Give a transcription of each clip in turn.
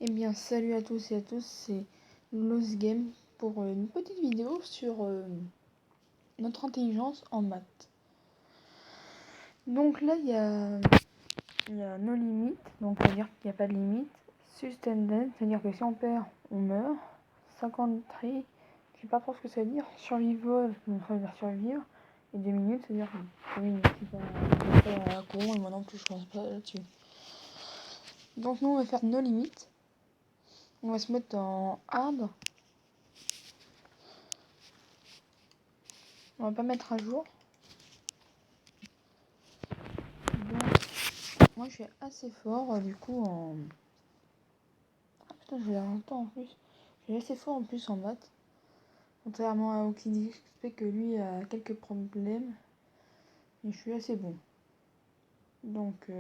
Eh bien, salut à tous et à tous, c'est Lost Game pour une petite vidéo sur notre intelligence en maths. Donc là, il y a nos limites, donc ça veut dire qu'il n'y a pas de limite. Suspended, c'est-à-dire que si on perd, on meurt. 53, je sais pas trop ce que ça veut dire. Survival, donc ça veut dire survivre. Et 2 minutes, c'est-à-dire que 2 minutes, c'est pas à la con, et moi non plus, je pense pas là-dessus. Donc nous, on va faire nos limites. On va se mettre en hard. On va pas mettre à jour. Donc, moi je suis assez fort du coup en... Ah putain, j'ai l'air longtemps en plus. Je suis assez fort en plus en maths. Contrairement à Okidix, que lui a quelques problèmes. Mais je suis assez bon. Donc,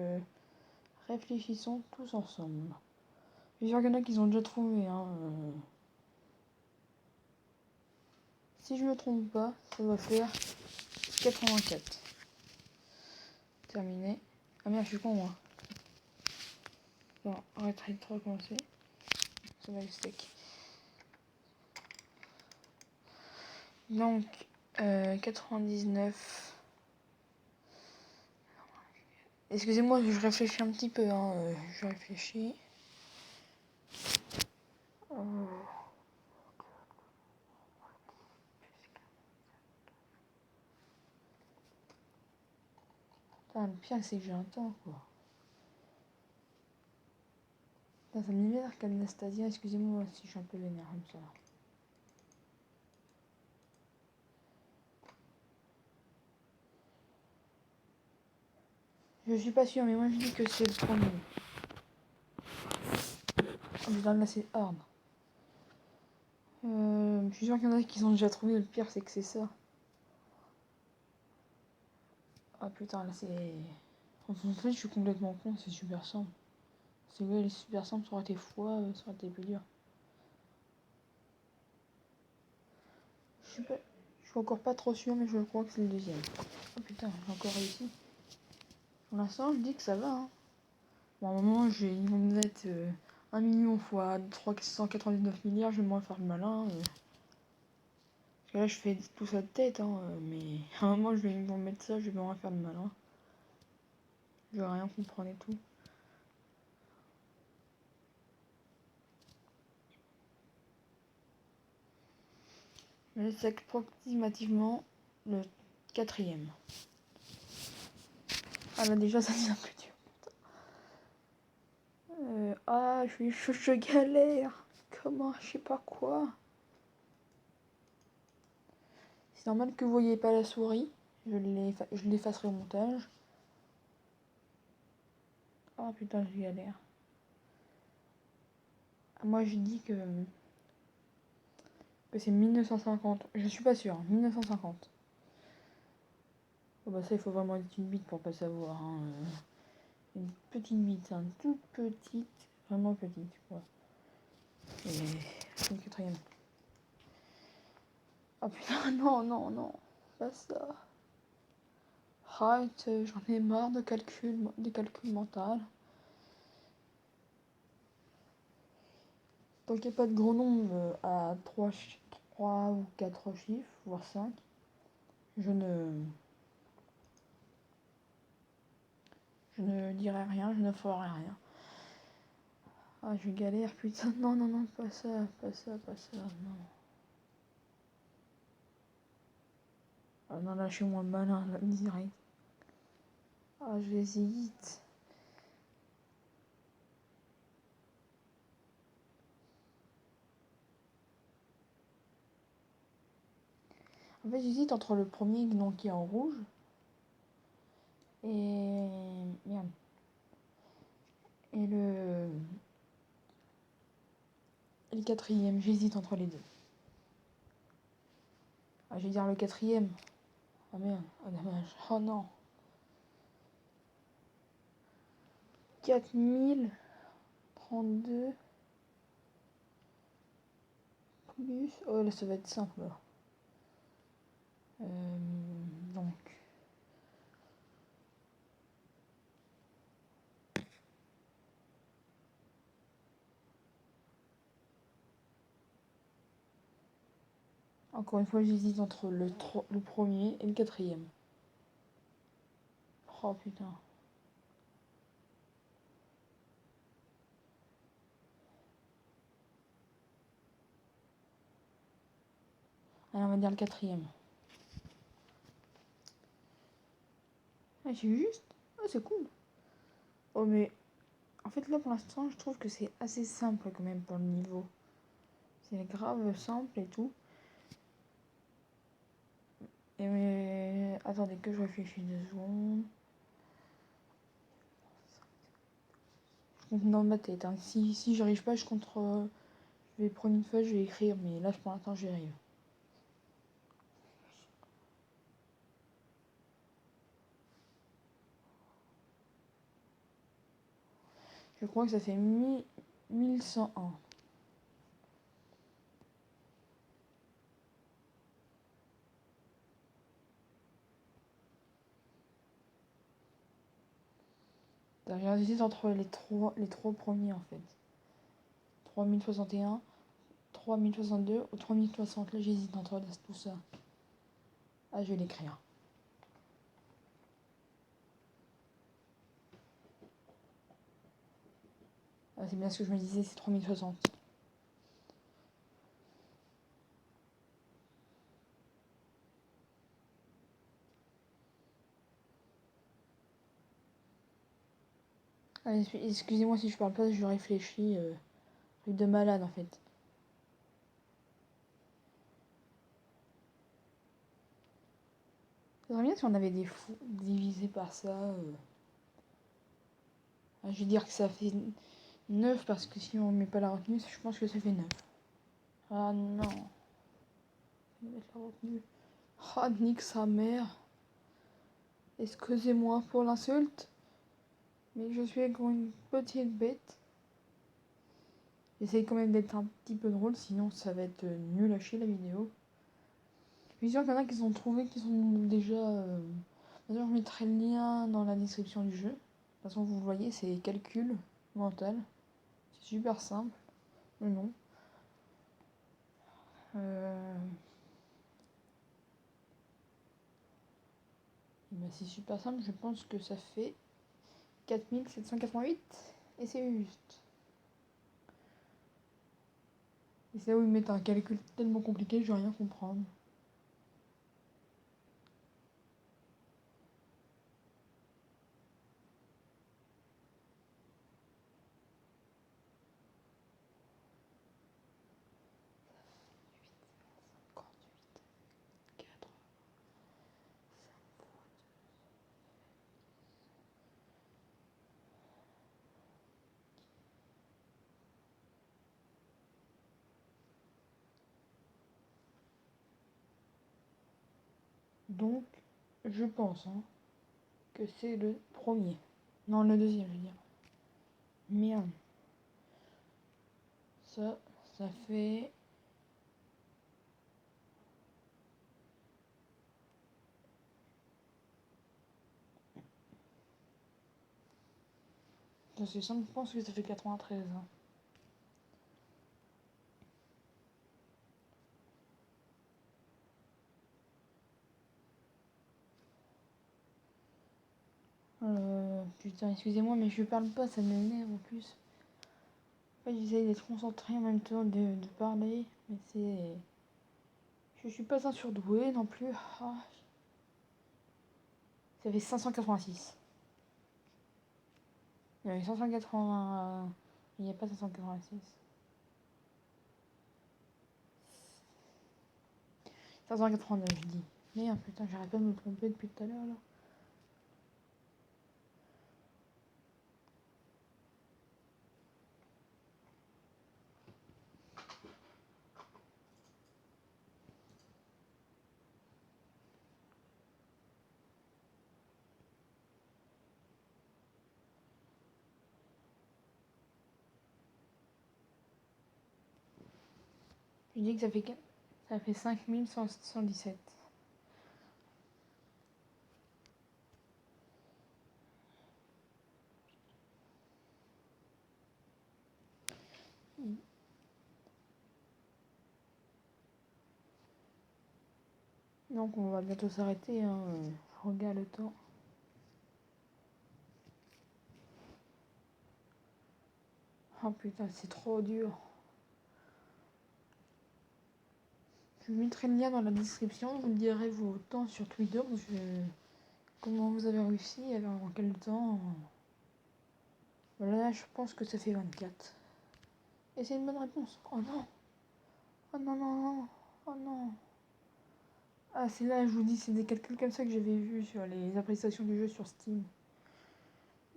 réfléchissons tous ensemble. Je suis sûr qu'il y en a qui ont déjà trouvé. Si je me trompe pas, ça va faire 84. Terminé. Ah merde, je suis con moi. Bon, arrête de recommencer. Ça va le steak. Donc, 99. Excusez-moi, je réfléchis un petit peu. Je réfléchis. Putain, le pire, c'est que j'ai un temps, quoi. Putain, ça m'énerve qu'Anastasia, excusez-moi si je suis un peu vénère comme ça. Je suis pas sûre, mais moi je dis que c'est le premier. Oh putain, là c'est hard. Je suis sûre qu'il y en a qui ont déjà trouvé, le pire c'est que c'est ça. Ah putain, là c'est... En fait, je suis complètement con, c'est super simple. C'est vrai, les super simples, ça aurait été fois, ça aurait été plus dur. Je suis encore pas trop sûre, mais je crois que c'est le deuxième. Oh putain, j'ai encore réussi. Pour l'instant, je dis que ça va. Bon, à un moment, ils vont me mettre 1 million fois 399 milliards, je vais moins faire le malin. Parce que là, je fais tout ça de tête, mais à un moment, ils vont me mettre ça, je vais moins faire le malin. Je vais rien comprendre et tout. Mais c'est approximativement le 4e. Ah là, déjà, ça devient plus dur. Je galère. Comment, je sais pas quoi. C'est normal que vous voyez pas la souris. Je l'effacerai au montage. Ah putain, je galère. Moi, je dis que c'est 1950. Je suis pas sûre. 1950. Oh bah ça, il faut vraiment être une bite pour pas savoir. Une petite bite, toute petite. Vraiment petite, quoi. Et c'est le 4e. Oh putain, non. Pas ça. Arrête, j'en ai marre des calculs mentaux. Tant qu'il n'y a pas de gros nombre à 3 ou 4 chiffres, voire 5, je ne dirai rien, je ne ferai rien. Ah, je galère, putain, non, pas ça, non. Ah non, là, je suis moins malin, là, direct. Ah, j'hésite. En fait, j'hésite entre le premier donc, qui est en rouge et... Merde. Et le 4e, j'hésite entre les deux. Ah, je vais dire le 4e. Ah merde, oh dommage. Oh non. 4032 plus... Oh là, ça va être simple. Donc... Encore une fois, j'hésite entre le premier et le quatrième. Oh putain. Allez, on va dire le quatrième. Ah, j'ai vu juste. Ah, c'est cool. Oh, mais en fait, là pour l'instant, je trouve que c'est assez simple quand même pour le niveau. C'est grave simple et tout. Et mais. Attendez que je réfléchisse 2 secondes. Je compte dans ma tête. Hein. Si j'arrive pas, je compte. Je vais prendre une feuille, je vais écrire. Mais là, pour l'instant, j'y arrive. Je crois que ça fait 1101. J'hésite entre les trois premiers en fait. 3061, 3062 ou 3060. Là, j'hésite entre tout ça. Ah, je vais l'écrire. Ah, c'est bien ce que je me disais, c'est 3060. Allez, excusez-moi si je parle pas, je réfléchis. Truc de malade en fait. Ça serait bien si on avait des fous divisés par ça. Ah, je vais dire que ça fait 9 parce que si on met pas la retenue, je pense que ça fait 9. Ah non. Je vais mettre la retenue. Ah, nique sa mère. Excusez-moi pour l'insulte, mais je suis comme une petite bête. J'essaye quand même d'être un petit peu drôle, sinon ça va être nul à chier la vidéo. Je suis sûr qu'il y en a qui sont trouvés, qui sont déjà... D'ailleurs, je mettrai le lien dans la description du jeu. De toute façon, vous voyez, c'est calcul mental. C'est super simple, le nom. Ben, c'est super simple, je pense que ça fait 4788. Et c'est juste. Et c'est là où ils mettent un calcul tellement compliqué, je vais rien comprendre. Donc, je pense que c'est le premier. Non, le deuxième, je veux dire. Merde. Ça fait... C'est simple, je pense que ça fait 93. Putain, excusez-moi, mais je parle pas, ça m'énerve en plus. En fait, j'essaye d'être concentré en même temps de parler, mais c'est... Je suis pas un surdoué non plus. Ah. Ça fait 586. Il y avait 580... Il n'y a pas 586. 589, je dis. Merde, putain, j'arrête pas de me tromper depuis tout à l'heure, là. Je dis que ça fait 5117. Donc on va bientôt s'arrêter, hein. Je regarde le temps. Oh putain, c'est trop dur. Je mettrai le lien dans la description, vous me direz vos temps sur Twitter, comment vous avez réussi, en quel temps. Voilà, je pense que ça fait 24. Et c'est une bonne réponse. Oh non. Oh non, non, non. Oh non. Ah, c'est là, je vous dis, c'est des calculs comme ça que j'avais vu sur les appréciations du jeu sur Steam.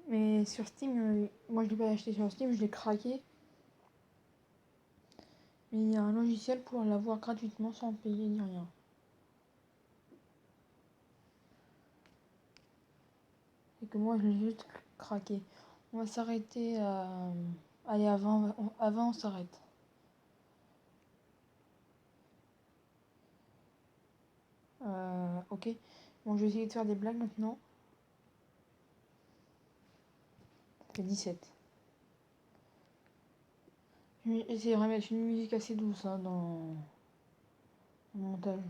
Mais sur Steam, moi je l'ai pas acheté sur Steam, je l'ai craqué. Mais il y a un logiciel pour l'avoir gratuitement sans payer ni rien. Et que moi je l'ai juste craqué. On va s'arrêter à... Allez, avant on s'arrête. Ok. Bon, je vais essayer de faire des blagues maintenant. Ça fait 17. Je vais essayer de remettre une musique assez douce hein, dans le montage.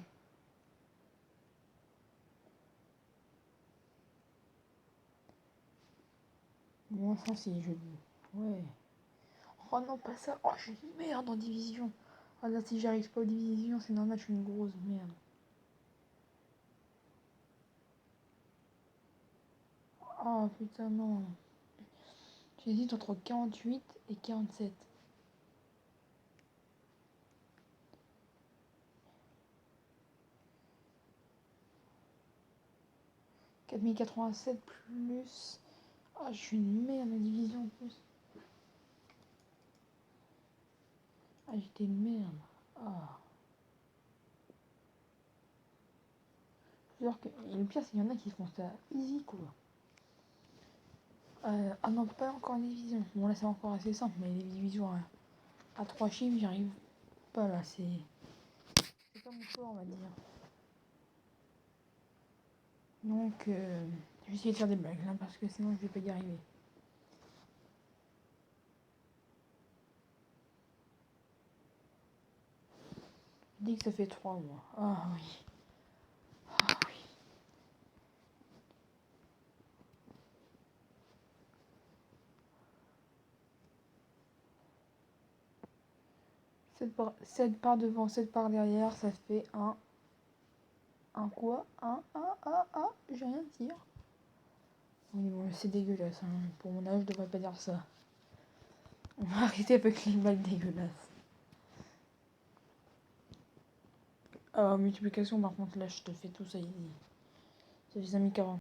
Moins ça si je dis. Ouais. Oh non, pas ça. Oh, je suis une merde en division. Ah là, si j'arrive pas aux divisions, c'est normal, je suis une grosse merde. Oh putain, non. J'hésite entre 48 et 47. « 4087 plus... Ah, je suis une merde en division en plus. Ah, j'étais une merde. Ah. Et le pire, c'est qu'il y en a qui font ça easy, quoi. Ah non, pas encore en division. Bon, là, c'est encore assez simple, mais les divisions à 3 chiffres, j'y arrive pas, là. C'est pas mon choix, on va dire. Donc, je vais essayer de faire des blagues, là, parce que sinon, je vais pas y arriver. Je dis que ça fait 3 mois. Ah oui. Ah oui. 7 par devant, 7 par derrière, ça fait un quoi? J'ai rien à dire. Oui, bon, c'est dégueulasse. Hein. Pour mon âge, je devrais pas dire ça. On va arrêter avec les blagues dégueulasses. Multiplication, par contre, là, je te fais tout ça easy. Ça fait 5040.